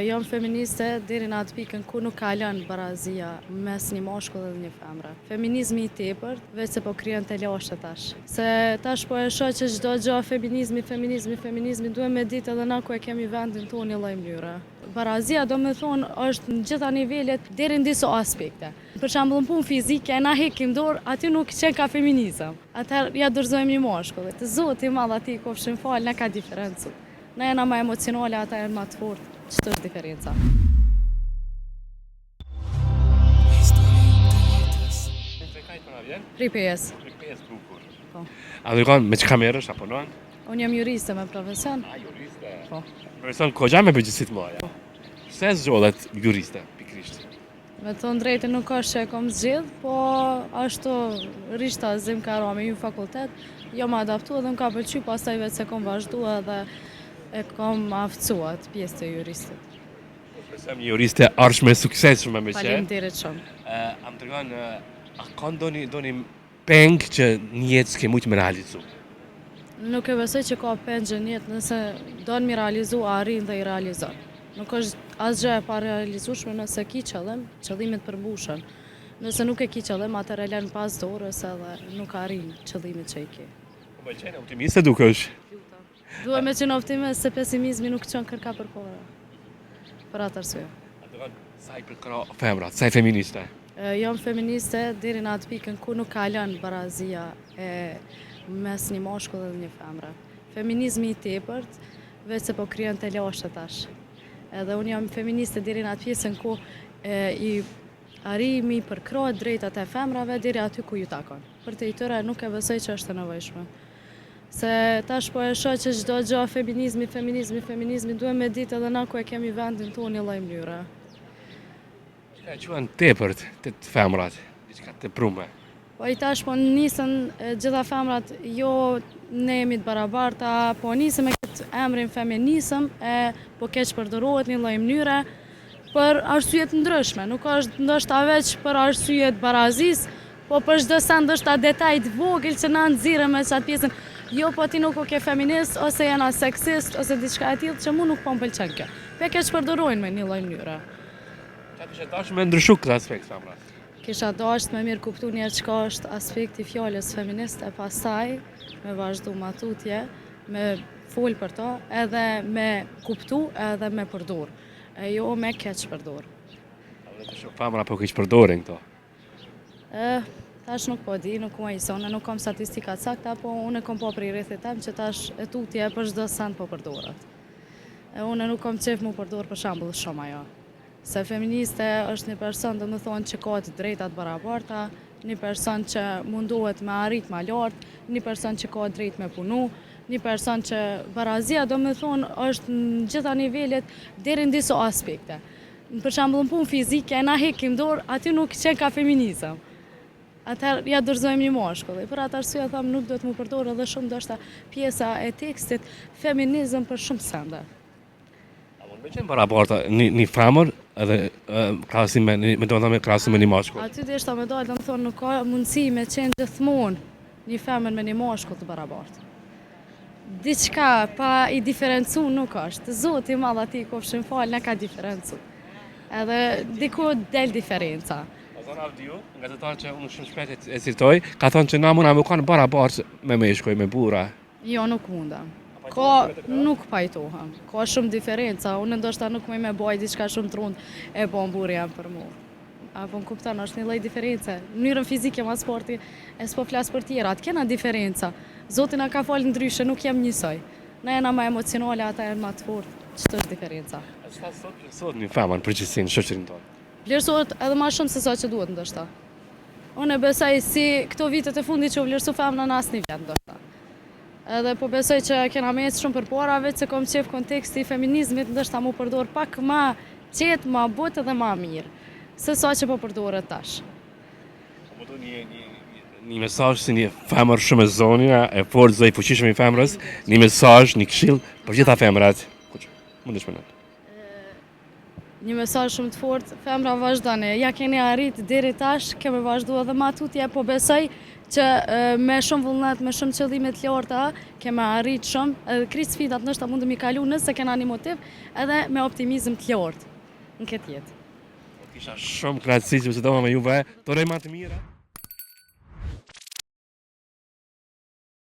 Jam feministe deri në atë pikën ku nuk ka lënë barazia mes një mashkull dhe një femre. Feminizmi I tepërt, veç se po krijon të lashtë tash. Se tash po e shoh që çdo gjë feminizmi, duhet me ditë edhe na ku e kemi vendin tonë në lloj mënyre. Barazia do me thonë është në gjitha nivelet deri në disa aspekte. Për shembull në punë fizike na hekim dorë, aty nuk qen ka feminizëm. Atëherë ja dorëzojmë një mashkull. Të Zoti I madh aty kofshin fal, na ka diferencë. Na jena më emocionale, ata janë më të fortë. Ç'është është diferenca? Ripejes. Bukur. Po. A dërgon me çka merresh apo non? Unë jam juriste me profesion. Juriste. Po. Profesion kogja me përgjithësi të mëdha. Pse zgjohet juriste pikërisht? Me thonë drejtë nuk është që e kom zgjedh, po ashtu rishta zim ka ra me ju fakultet, jo më adaptua dhe më ka pëlqy, pastaj vetë se kom vazhdua dhe e kom aftësuat pjesë të juristit. Besoj një juriste arshme suksesshme me qenë. Faleminderit shumë. A më tregon a ka ndonjë peng që në jetë s'ke mujt me realizu? Nuk e besoj që ka pengë në jetë, nëse do në mi realizu, arrin dhe I realizon. Nuk është asgjë e pa realizueshme nëse ki qëllim, qëllimit përmbushën. Nëse nuk e ki qëllim, atëherë e lën pas dorës edhe nuk arrin qëllimit që I ke. Po qenë optimiste dukesh. Duhet me qenë optimist se pesimizmi nuk qenë kërka për kohë. Për atë arsye. Sa I përkra femrat, sa I feministe? Jam feministe deri në atë pikën ku nuk ka lënë barazia mes një mashkull dhe një femre. Feminizmi I tepërt, veç se po krijon të lashtë tash. Edhe unë jam feministe deri në atë pjesën ku I arrimi përkrah drejtat e femrave deri aty ku ju takon. Për te I tëra nuk e besoj që është e nevojshme. Se tash po e shoh që çdo gjë feminizmi duhet me ditë edhe na ku e kemi vendin tonë në lloj mënyre. Çka quhen tepërt të femrat, diçka të prume. Po I tash po nisën gjitha femrat, jo ne jemi të barabarta, po nisën me këtë emrin feminizëm, po keq përdorohet në lloj mënyre për arsye të ndryshme, nuk është ndoshta veç për arsye të barazisë, po për çdo sa ndoshta detaj të vogël që na nxirrem me çat pjesën. Jo, po ti nuk o ke feminist, ose jena seksist, ose diçka e tillë që mu nuk po m'pëlqen kjo. Pe keq përdorojnë me një lloj mënyre. Qa kishe dashur me ndryshu këtë aspekt, femrat? Kisha dashur me mirë kuptu njerë çka është aspekti I fjalës feministe, pastaj me vazhdu matutje, me fol për to, edhe me kuptu, edhe me përdor. E jo me keq përdor. Femra po keq përdorin këto? Tash nuk po di, nuk më isone, nuk kam statistika sakta, po unë kom po prej rrethit tem që tash e tutje për çdo send po përdoret. Unë nuk kam qef mu përdor për shembull shumë ajo. Se feministe është një person do më thonë që ka të drejtat barabarta, një person që mundohet me arrit ma lart, një person që ka drejt me punu, një person që barazia do më thonë është në gjitha nivelet deri në disa aspekte. Për shembull në punë fizike na hekim dorë, aty nuk qen ka feminizëm. Atëherë ja dorëzojmë një mashkull. Për atë arsye them nuk duhet mu përdor edhe shumë ndoshta pjesa e tekstit feminizëm për shumë sende. A mund të qenë barabarta një femër edhe krahasim me krahasim me një mashkull? Aty deshta me dalë, do të thonë nuk ka mundësi me qenë gjithmonë një femër me një mashkull të barabartë. Diçka pa I diferencu nuk është. Zoti I madh aty kofshin fal, na ka diferencu. Edhe diku del diferenca. Zona Avdiu, gazetar që unë shumë shpejt e citoj, ka thonë që na muna me kanë barabartë me meshkuj, me burra. Jo, nuk mundem. Nuk pajtohem. Ka shumë diferenca. Unë ndoshta nuk me baj diçka shumë trund e bon burri jam për mua. Apo më kupton, është një lloj diferencë. Në mënyrën fizike ma sporti, e s'po flas për tjerat, kena diferenca. Zoti na ka fal ndryshe, nuk jam njësoj. Na jena më emocionale, ata janë më të fortë. Ç'është është diferenca? Çfarë sot një femër përgjithësi në shoqërinë tonë? Vlerësohet edhe ma shumë se sa që duhet ndoshta. Unë besoj si këto vitet e fundit që u vlerësu femra në asnjë vend ndoshta. Edhe po besoj që kena mes shumë përpara, veç se kom qef konteksti I feminizmit ndoshta mu përdor pak ma qetë, ma botë dhe ma mirë. Se sa që po përdoret tash. Po do një mesazh si një femër shumë e zonja, e fortë, e fuqishme I femrës, një mesazh, një këshill për gjitha femrat. Mundesh me natë. Një mesazh shumë të fortë, femra vazhdoni, ja keni arrit deri tash, kemi vazhdu edhe ma tutje, po besoj që me shumë vullnet, me shumë qëllime të larta, keme arrit shumë, edhe krejt sfidat nështë mund të mi kalu nëse kena një motiv, edhe me optimizm të lartë në këtë jetë. Kisha shumë knatësi që bisedova me juve. Të uroj më të mira.